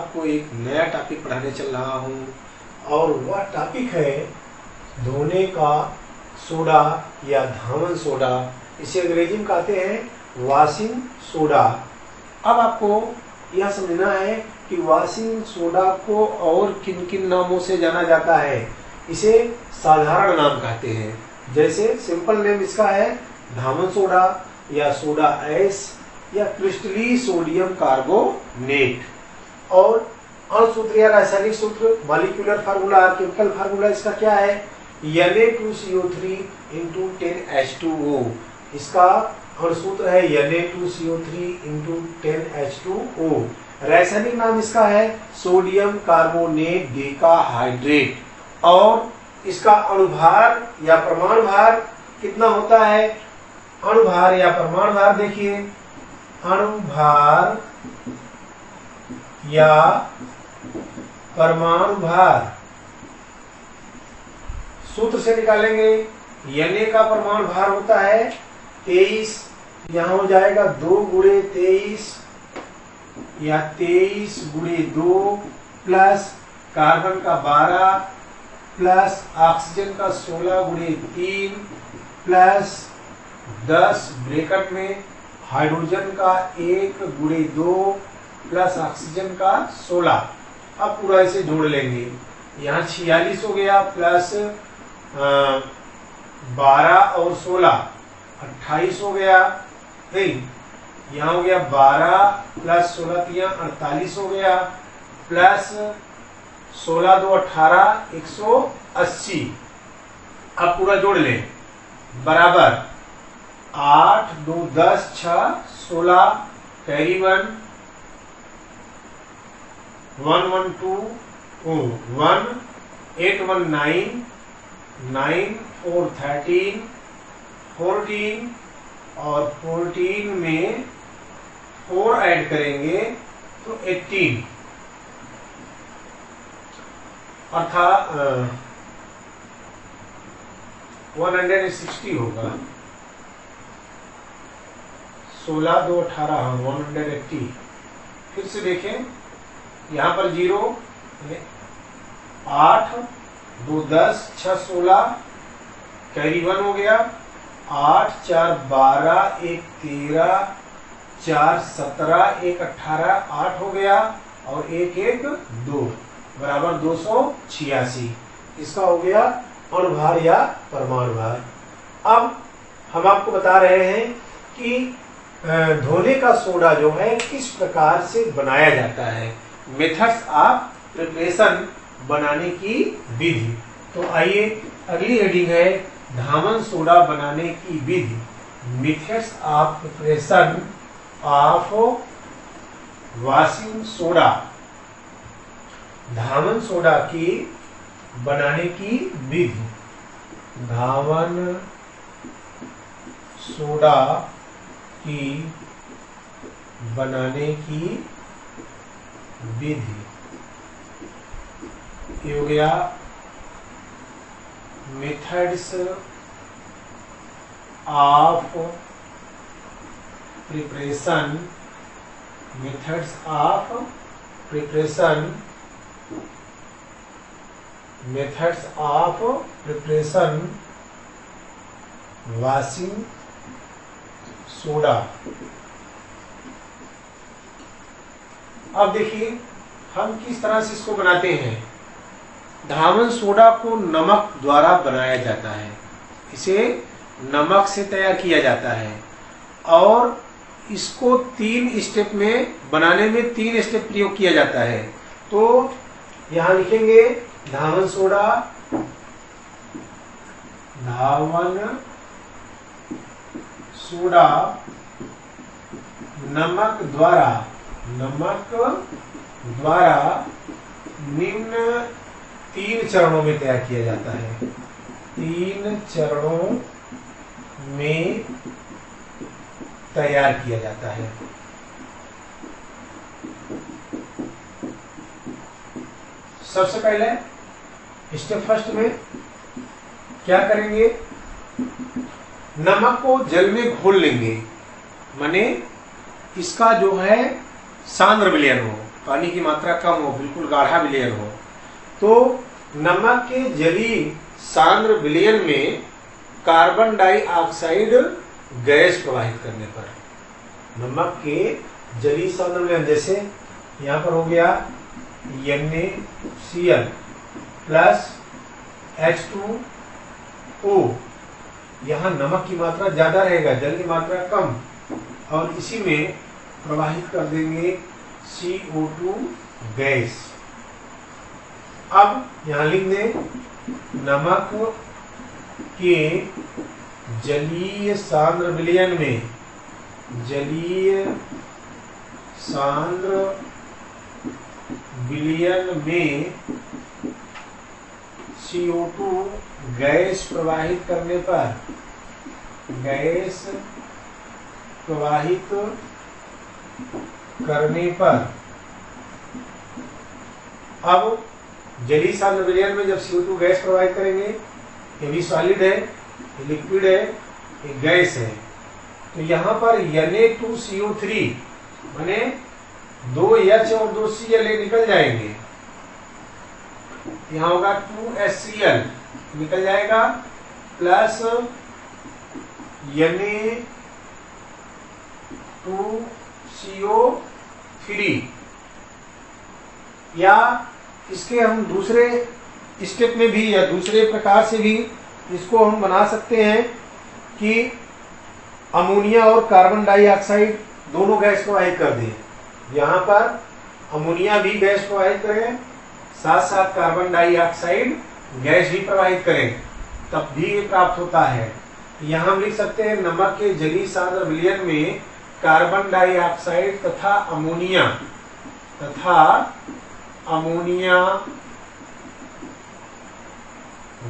आपको एक नया टॉपिक पढ़ाने चल रहा हूँ और वह टॉपिक है धोने का सोडा या धावन सोडा। इसे अंग्रेजी में कहते हैं वॉशिंग सोडा। अब आपको यह समझना है कि वॉशिंग सोडा को और किन किन नामों से जाना जाता है। इसे साधारण नाम कहते हैं, जैसे सिंपल नेम इसका है धावन सोडा या सोडा ऐश या क्रिस्टली सोडियम कार्बोनेट। और अणुसूत्र या रासायनिक सूत्र मॉलिक्यूलर फार्मूला, केमिकल फार्मूला इसका क्या है Na2CO3 × 10H2O। इसका अणुसूत्र है Na2CO3 × 10H2O। रासायनिक नाम इसका है सोडियम कार्बोनेट डेकाहाइड्रेट। और इसका अणुभार या परमाणु भार कितना होता है? अणुभार या परमाणु भार देखिए, अणुभार या परमाणु भार सूत्र से निकालेंगे। Na का परमाणु भार होता है 23, यहां हो जाएगा 2 × 23 या 23 × 2 प्लस कार्बन का 12 प्लस ऑक्सीजन का 16 × 3 प्लस 10 ब्रैकेट में हाइड्रोजन का 1 × 2 प्लस ऑक्सीजन का 16। अब पूरा इसे जोड़ लेंगे। यहाँ 46 हो गया प्लस 12 और 16 28 हो गया। नहीं, यहाँ हो गया 12 प्लस 16 48 हो गया प्लस 16 2 18 180। अब पूरा जोड़ लें बराबर 8 2 10 6 16 कैरी 1 1 1 2 1 8 1 9 9 4 13 14 और 14 में 4 ऐड करेंगे तो 18 अर्थात 160 होगा। 16 2 18 180। फिर से देखें, यहाँ पर 0 8 2 10 6 16 कैरी 1 हो गया। 8 4 12 1 13 4 17 1 18 8 हो गया और 1 1 2 बराबर 286। इसका हो गया अणुभार या परमाणु भार। अब हम आपको बता रहे हैं कि धोने का सोडा जो है किस प्रकार से बनाया जाता है, मेथड्स ऑफ प्रिपरेशन, बनाने की विधि। तो आइए अगली हेडिंग है धावन सोडा बनाने की विधि, methods of preparation of washing soda. धावन सोडा की बनाने की विधि, धावन सोडा की बनाने की विधि। ये हो गया methods of preparation, methods of preparation, methods of preparation washing soda. अब देखिए हम किस तरह से इसको बनाते हैं। धावन सोडा को नमक द्वारा बनाया जाता है, इसे नमक से तैयार किया जाता है और इसको 3 स्टेप में बनाने में 3 स्टेप प्रयोग किया जाता है। तो यहां लिखेंगे धावन सोडा, धावन सोडा नमक द्वारा निम्न 3 चरणों में तैयार किया जाता है। 3 चरणों में तैयार किया जाता है। सबसे पहले स्टेप फर्स्ट में क्या करेंगे, नमक को जल में घोल लेंगे, माने इसका जो है सांद्र विलयन हो, पानी की मात्रा कम हो, बिल्कुल गाढ़ा विलयन हो, तो नमक के जलीय सांद्र विलयन में कार्बन डाइऑक्साइड गैस प्रवाहित करने पर, नमक के जलीय सांद्र विलयन, जैसे यहाँ पर हो गया NaCl प्लस H2O, यहाँ नमक की मात्रा ज्यादा रहेगा, जल की मात्रा कम, और इसी में प्रवाहित कर देंगे CO2 गैस। अब यहाँ लिख दें नमक के जलीय सांद्र विलयन में, जलीय सांद्र विलयन में CO2 गैस प्रवाहित करने पर, गैस प्रवाहित करने पर, अब जलीय सांद्र विलयन में जब CO2 गैस प्रवाहित करेंगे, ये भी सॉलिड है, ये लिक्विड है, ये गैस है, तो यहाँ पर Na2CO3 माने 2H और 2Cl निकल जाएंगे, यहाँ होगा 2HCl निकल जाएगा, प्लस Na2CO3, या इसके हम दूसरे स्टेप में भी या दूसरे प्रकार से भी इसको हम बना सकते हैं कि अमोनिया और कार्बन डाइऑक्साइड दोनों गैस प्रवाहित कर दें। यहाँ पर अमोनिया भी गैस प्रवाहित करें, साथ साथ कार्बन डाइऑक्साइड गैस भी प्रवाहित करें, तब भी ये प्राप्त होता है। यहाँ हम लिख सकते हैं नमक के जलीय सांद्र विलयन में कार्बन डाइऑक्साइड तथा अमोनिया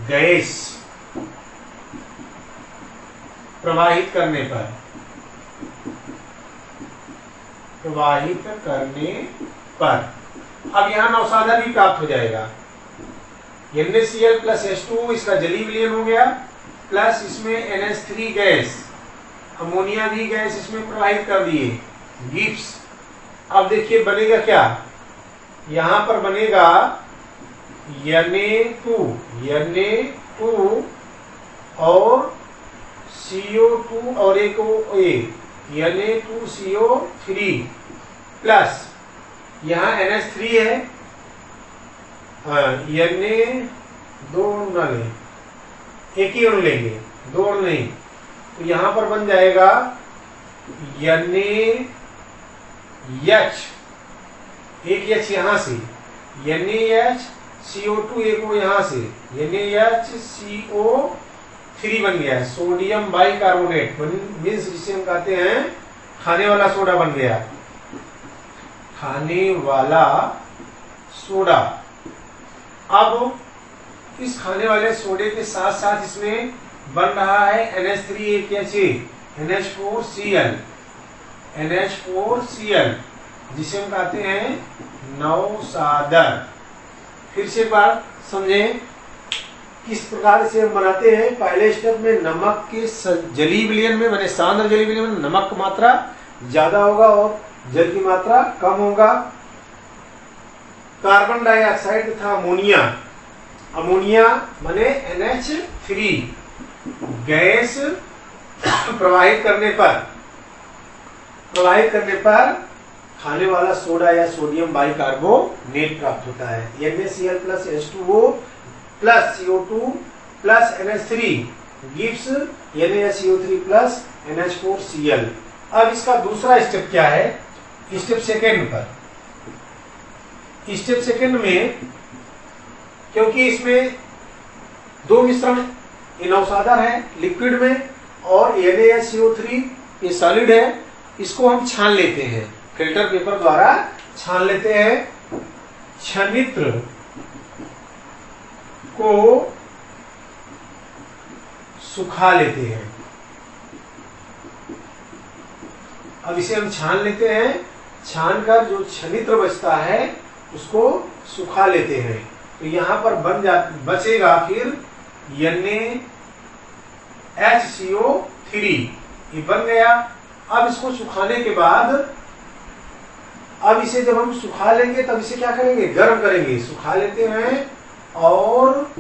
गैस प्रवाहित करने पर अब यहाँ नौसादा भी प्राप्त हो जाएगा। NaCl प्लस H2 इसका जलीय विलयन हो गया, प्लस इसमें NH3 गैस, अमोनिया भी गैस इसमें प्रवाहित कर दिए, गिब्स। अब देखिए बनेगा क्या, यहाँ पर बनेगा Na2 और CO2 और एक Na2CO3 प्लस यहाँ NH3 है, दो अणु ना लें, एक ही अणु लेंगे, दो अणु नहीं, तो यहाँ पर बन जाएगा NaH, एक H यहाँ से, NaH CO2 एक वो यहाँ से, NaHCO3 बन गया है, सोडियम बाइकार्बोनेट मीन्स जिसे हम कहते हैं खाने वाला सोडा बन गया, खाने वाला सोडा। अब इस खाने वाले सोडे के साथ साथ इसमें बन रहा है NH3 NH4Cl जिसे हम कहते हैं नौसादर। फिर से बात समझें किस प्रकार से हम बनाते हैं। पहले स्टेप में नमक के जलीय विलयन में माने सांद्र जलीय विलयन में नमक की मात्रा ज्यादा होगा और जल की मात्रा कम होगा। कार्बन डाइऑक्साइड तथा अमोनिया माने NH3 गैस प्रवाहित करने पर खाने वाला सोडा या सोडियम बाइकार्बोनेट प्राप्त होता है। NaCl plus H2O plus CO2 plus NH3 gives NaCO3 plus NH4Cl। अब इसका दूसरा स्टेप क्या है, स्टेप सेकेंड पर। स्टेप सेकेंड में क्योंकि इसमें दो मिश्रण, ये नौसादर है लिक्विड में और NaCO3 ये सॉलिड है, इसको हम छान लेते हैं, फिल्टर पेपर द्वारा छान लेते हैं। छनित्र को सुखा लेते हैं। अब इसे हम छान लेते हैं, छानकर जो छनित्र बचता है उसको सुखा लेते हैं, तो यहाँ पर बचेगा फिर NaHCO3 ये बन गया। अब इसको सुखाने के बाद अब इसे जब हम सुखा लेंगे तब इसे क्या करेंगे, गर्म करेंगे। सुखा लेते हैं और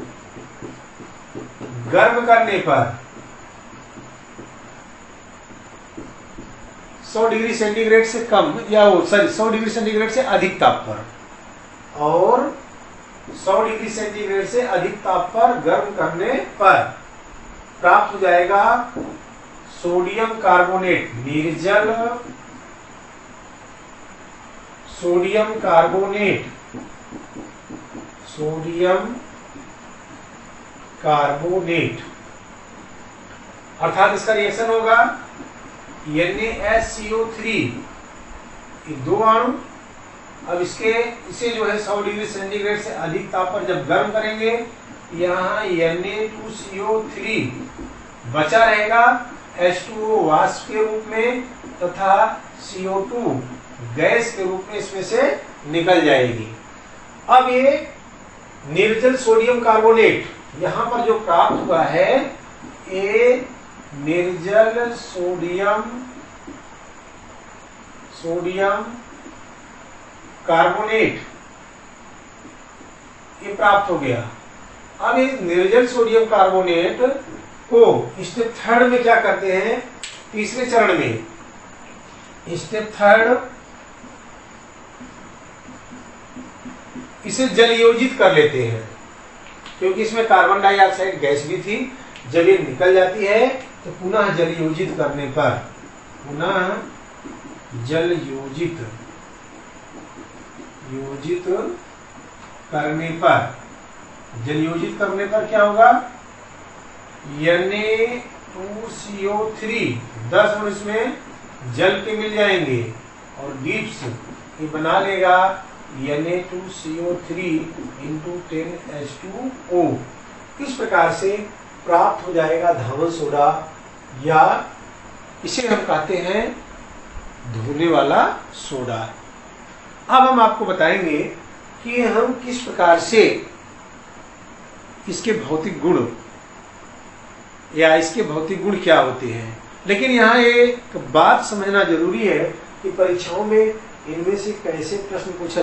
गर्म करने पर 100 डिग्री सेंटीग्रेड से कम या 100 डिग्री सेंटीग्रेड से अधिक ताप पर, और 100 डिग्री सेंटीग्रेड से अधिक ताप पर गर्म करने पर प्राप्त हो जाएगा सोडियम कार्बोनेट, निर्जल सोडियम कार्बोनेट, सोडियम कार्बोनेट। अर्थात इसका रिएक्शन होगा NaSCO3, ये 2 अणु। अब इसे जो है 100 डिग्री सेंटीग्रेड से अधिक ताप पर जब गर्म करेंगे, यहाँ Na2CO3 बचा रहेगा H2O वाष्प के रूप में तथा CO2 गैस के रूप में इसमें से निकल जाएगी। अब ये निर्जल सोडियम कार्बोनेट यहां पर जो प्राप्त हुआ है, ये निर्जल सोडियम कार्बोनेट ये प्राप्त हो गया। अब इस निर्जल सोडियम कार्बोनेट को स्टेप 3 में क्या करते हैं, तीसरे चरण में स्टेप 3 इसे जलयोजित कर लेते हैं, क्योंकि इसमें कार्बन डाइऑक्साइड गैस भी थी। जब ये निकल जाती है तो पुनः जलयोजित करने पर, पुनः जलयोजित करने पर क्या होगा, Na2CO3 10 अणु इसमें जल के मिल जाएंगे और गिब्स ये बना लेगा Na2CO3 × 10H2O। इस प्रकार से प्राप्त हो जाएगा धावन सोडा, या इसे हम कहते हैं धोने वाला सोडा। अब हम आपको बताएंगे कि हम किस प्रकार से इसके भौतिक गुण या इसके भौतिक गुण क्या होते हैं। लेकिन यहाँ एक बात समझना जरूरी है कि परीक्षाओं में इनमें से कैसे प्रश्न पूछा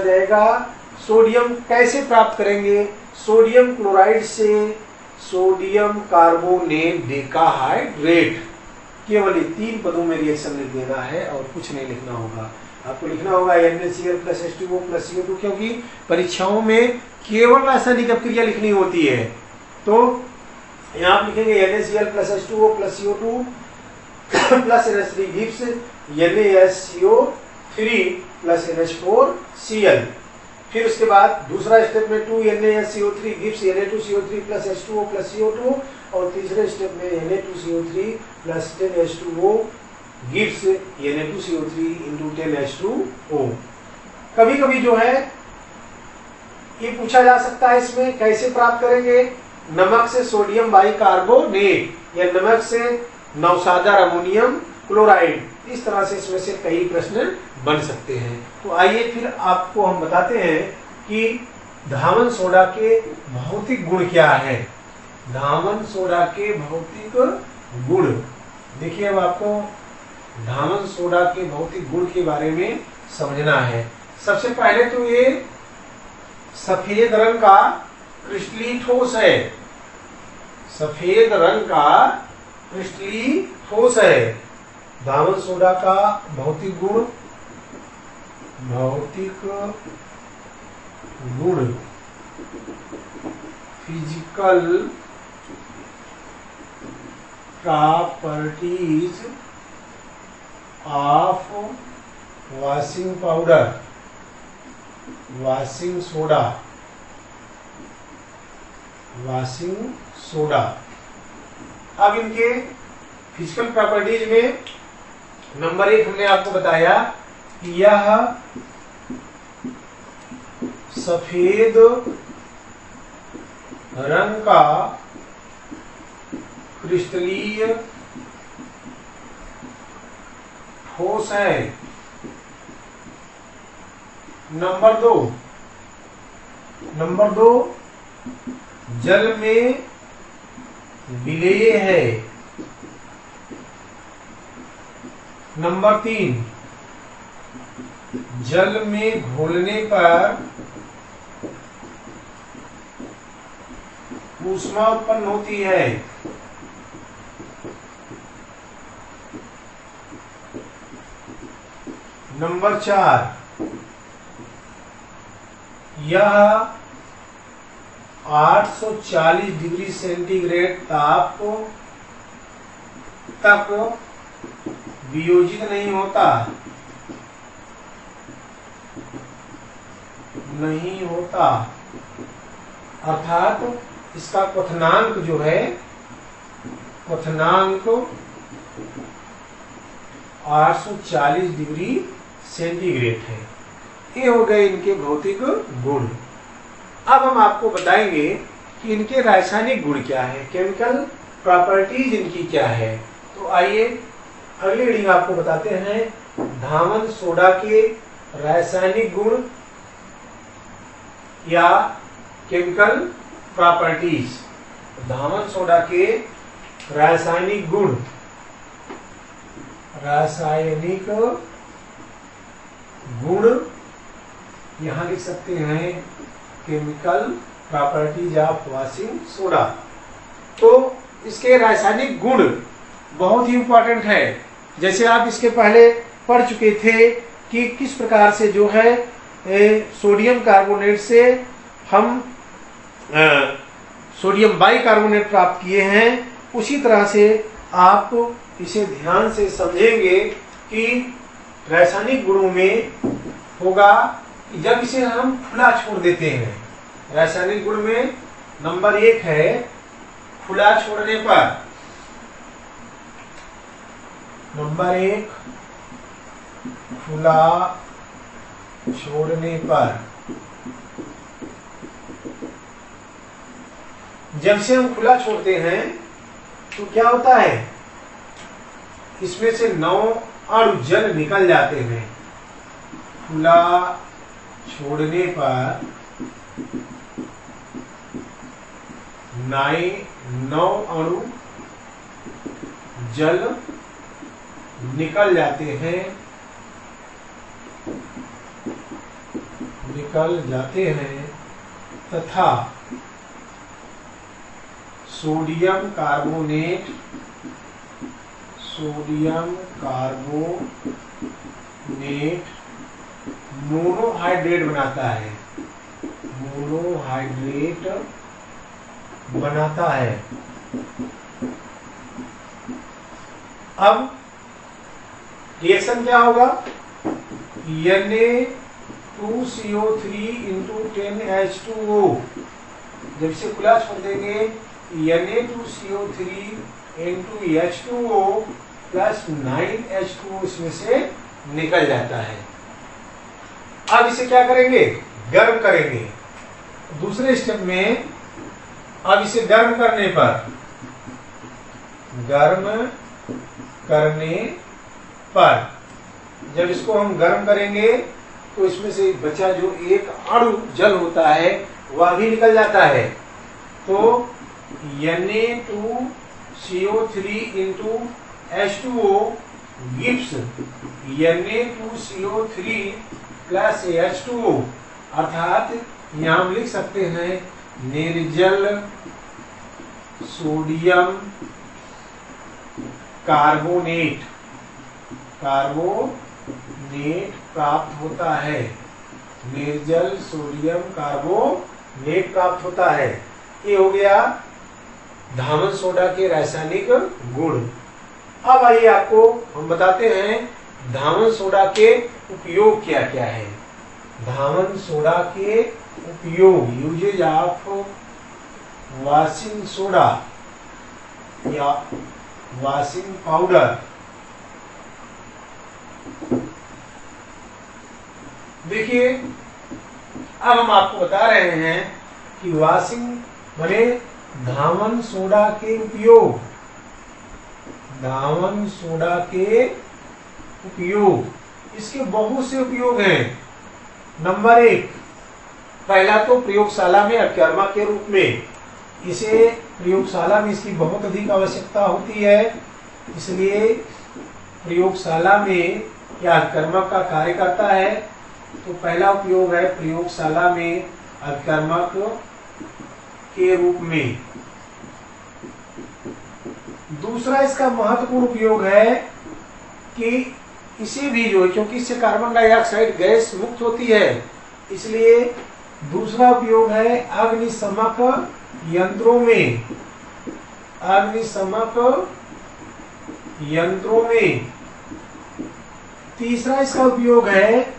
जाएगा। सोडियम कैसे प्राप्त करेंगे, सोडियम क्लोराइड से सोडियम कार्बोनेट डेकाहाइड्रेट। केवल 3 पदों में रिएक्शन लिख देना है और कुछ नहीं लिखना होगा। आपको लिखना होगा NaCl + H2O + CO2, क्योंकि परीक्षाओं में केवल रासायनिक अभिक्रिया लिखनी होती है। तो यहाँ आप लिखेंगे NaCl + H2O + CO2 + NH3 Gibbs NaSCO3 + NH4Cl। फिर उसके बाद दूसरा स्टेप में 2 NaSCO3 Gibbs Na2CO3 + H2O + CO2, और तीसरे स्टेप में Na2CO3 + 10H2O Gibbs Na2CO3 × 10H2O। कभी कभी जो है ये पूछा जा सकता है, इसमें कैसे प्राप्त करेंगे, नमक से सोडियम बाइकार्बोनेट या नमक से नौसादार अमोनियम क्लोराइड। इस तरह से इसमें से कई प्रश्न बन सकते हैं। तो आइए फिर आपको हम बताते हैं कि धावन सोडा के भौतिक गुण क्या है। धावन सोडा के भौतिक गुण देखिए, अब आपको धावन सोडा के भौतिक गुण के बारे में समझना है। सबसे पहले तो ये सफेद रंग का क्रिस्टलीय ठोस है, सफेद रंग का क्रिस्टलीय ठोस है। धावन सोडा का भौतिक गुण physical properties of washing powder, washing soda. अब इनके फिजिकल प्रॉपर्टीज में नंबर 1 हमने आपको बताया कि यह सफेद रंग का क्रिस्टलीय ठोस है। नंबर 2 जल में विलेय है। नंबर 3 जल में घोलने पर ऊष्मा उत्पन्न होती है। नंबर 4, यह 840 डिग्री सेंटीग्रेड ताप तक वियोजित नहीं होता, अर्थात इसका क्वथनांक जो है, क्वथनांक 840 डिग्री सेंटीग्रेड है। ये हो गए इनके भौतिक गुण। अब हम आपको बताएंगे कि इनके रासायनिक गुण क्या है, केमिकल प्रॉपर्टीज इनकी क्या है। तो आइए अगली रीडिंग आपको बताते हैं धामन सोडा के रासायनिक गुण या केमिकल प्रॉपर्टीज। धामन सोडा के रासायनिक गुण, रासायनिक गुण यहां लिख सकते हैं chemical properties of washing soda. तो इसके रासायनिक गुण बहुत ही इंपॉर्टेंट है। जैसे आप इसके पहले पढ़ चुके थे कि किस प्रकार से जो है सोडियम कार्बोनेट से हम सोडियम बाइकार्बोनेट प्राप्त किए हैं, उसी तरह से आप इसे ध्यान से समझेंगे कि रासायनिक गुणों में होगा जब इसे हम खुला छोड़ देते हैं। रासायनिक गुण में नंबर 1 है खुला छोड़ने पर। नंबर 1 खुला छोड़ने पर। जब से हम खुला छोड़ते हैं तो क्या होता है, इसमें से 9 अणु जल निकल जाते हैं। खुला छोड़ने पर 9 अणु जल निकल जाते हैं तथा सोडियम कार्बोनेट मोनोहाइड्रेट बनाता है। अब रिएक्शन क्या होगा, Na2CO3 × 10H2O। जब इसे खुला छोड़ देंगे Na2CO3 × H2O + 9H2O इसमें से निकल जाता है। अब इसे क्या करेंगे, गर्म करेंगे। दूसरे स्टेप में अब इसे गर्म करने पर जब इसको हम गर्म करेंगे तो इसमें से बचा जो एक अणु जल होता है वह भी निकल जाता है। तो Na2CO3 × H2O gives Na2CO3 + H2O, अर्थात यहाँ हम लिख सकते हैं निर्जल सोडियम कार्बोनेट प्राप्त होता है। निर्जल सोडियम कार्बोनेट प्राप्त होता है। ये हो गया धामन सोडा के रासायनिक गुण। अब आइए आपको हम बताते हैं धामन सोडा के उपयोग क्या क्या है। धामन सोडा के उपयोग, यूजेज ऑफ वाशिंग सोडा या वाशिंग पाउडर। देखिए अब हम आपको बता रहे हैं कि वाशिंग बने धामन सोडा के उपयोग। धामन सोडा के उपयोग, इसके बहुत से उपयोग हैं। नंबर 1, पहला तो प्रयोगशाला में अकर्मक के रूप में। इसे प्रयोगशाला में इसकी बहुत अधिक आवश्यकता होती है, इसलिए प्रयोगशाला में यह अकर्मक का कार्य करता है। तो पहला उपयोग है प्रयोगशाला में अभिकर्मक के रूप में। दूसरा इसका महत्वपूर्ण उपयोग है कि इसे भी जो है, क्योंकि इससे कार्बन डाइऑक्साइड गैस मुक्त होती है, इसलिए दूसरा उपयोग है अग्निशमक यंत्रों में। अग्निशमक यंत्रों में। तीसरा इसका उपयोग है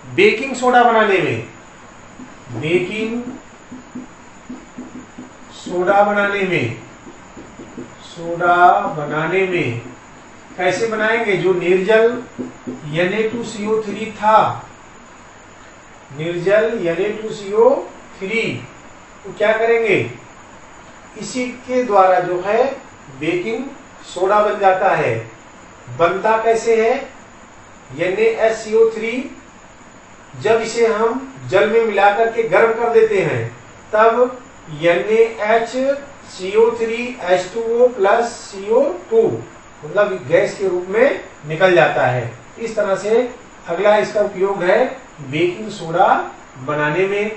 बेकिंग सोडा बनाने में। बेकिंग सोडा बनाने में। सोडा बनाने में कैसे बनाएंगे? जो निर्जल Na2CO3 था, निर्जल Na2CO3 तो क्या करेंगे? इसी के द्वारा जो है बेकिंग सोडा बन जाता है। बनता कैसे है? NaSCO3 जब इसे हम जल में मिलाकर के गर्म कर देते हैं तब NaHCO3H2O प्लस CO2 मतलब गैस के रूप में निकल जाता है। इस तरह से अगला इसका उपयोग है बेकिंग सोडा बनाने में।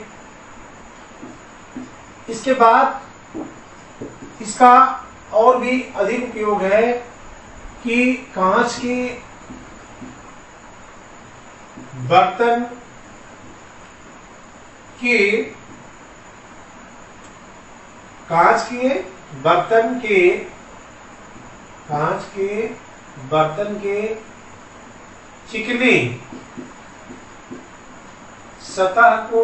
इसके बाद इसका और भी अधिक उपयोग है कि कांच के बर्तन के चिकने सतह को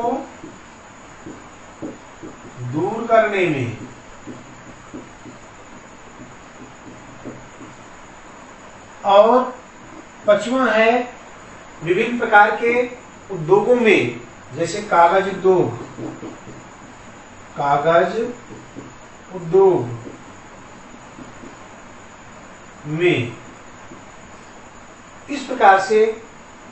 दूर करने में। और पांचवा है विभिन्न प्रकार के उद्योगों में, जैसे कागज उद्योग में। इस प्रकार से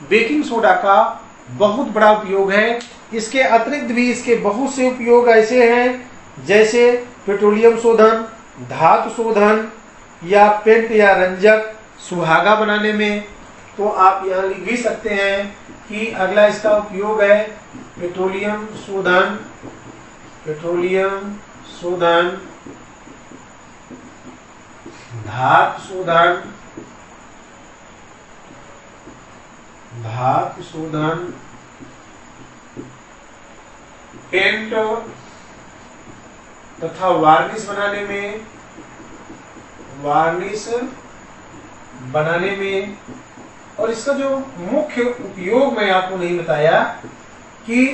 बेकिंग सोडा का बहुत बड़ा उपयोग है। इसके अतिरिक्त भी इसके बहुत से उपयोग ऐसे हैं, जैसे पेट्रोलियम शोधन, धातु शोधन या पेंट या रंजक सुहागा बनाने में। तो आप यहाँ लिख भी सकते हैं कि अगला इसका उपयोग है पेट्रोलियम शोधन, धातु शोधन, पेंट तथा वार्निश बनाने में। और इसका जो मुख्य उपयोग मैं आपको नहीं बताया कि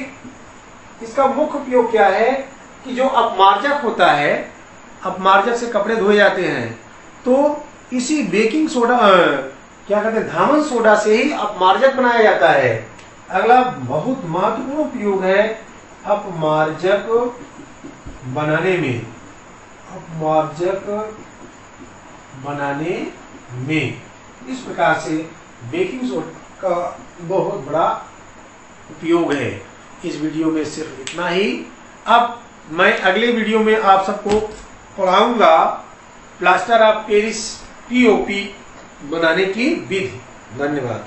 इसका मुख्य उपयोग क्या है, कि जो अपमार्जक होता है, अपमार्जक से कपड़े धोए जाते हैं, तो इसी बेकिंग सोडा क्या कहते हैं, धामन सोडा से ही अपमार्जक बनाया जाता है। अगला बहुत महत्वपूर्ण उपयोग है अपमार्जक बनाने में। इस प्रकार से बेकिंग सोडा का बहुत बड़ा उपयोग है। इस वीडियो में सिर्फ इतना ही। अब मैं अगले वीडियो में आप सबको पढ़ाऊंगा प्लास्टर ऑफ पेरिस POP बनाने की विधि। धन्यवाद।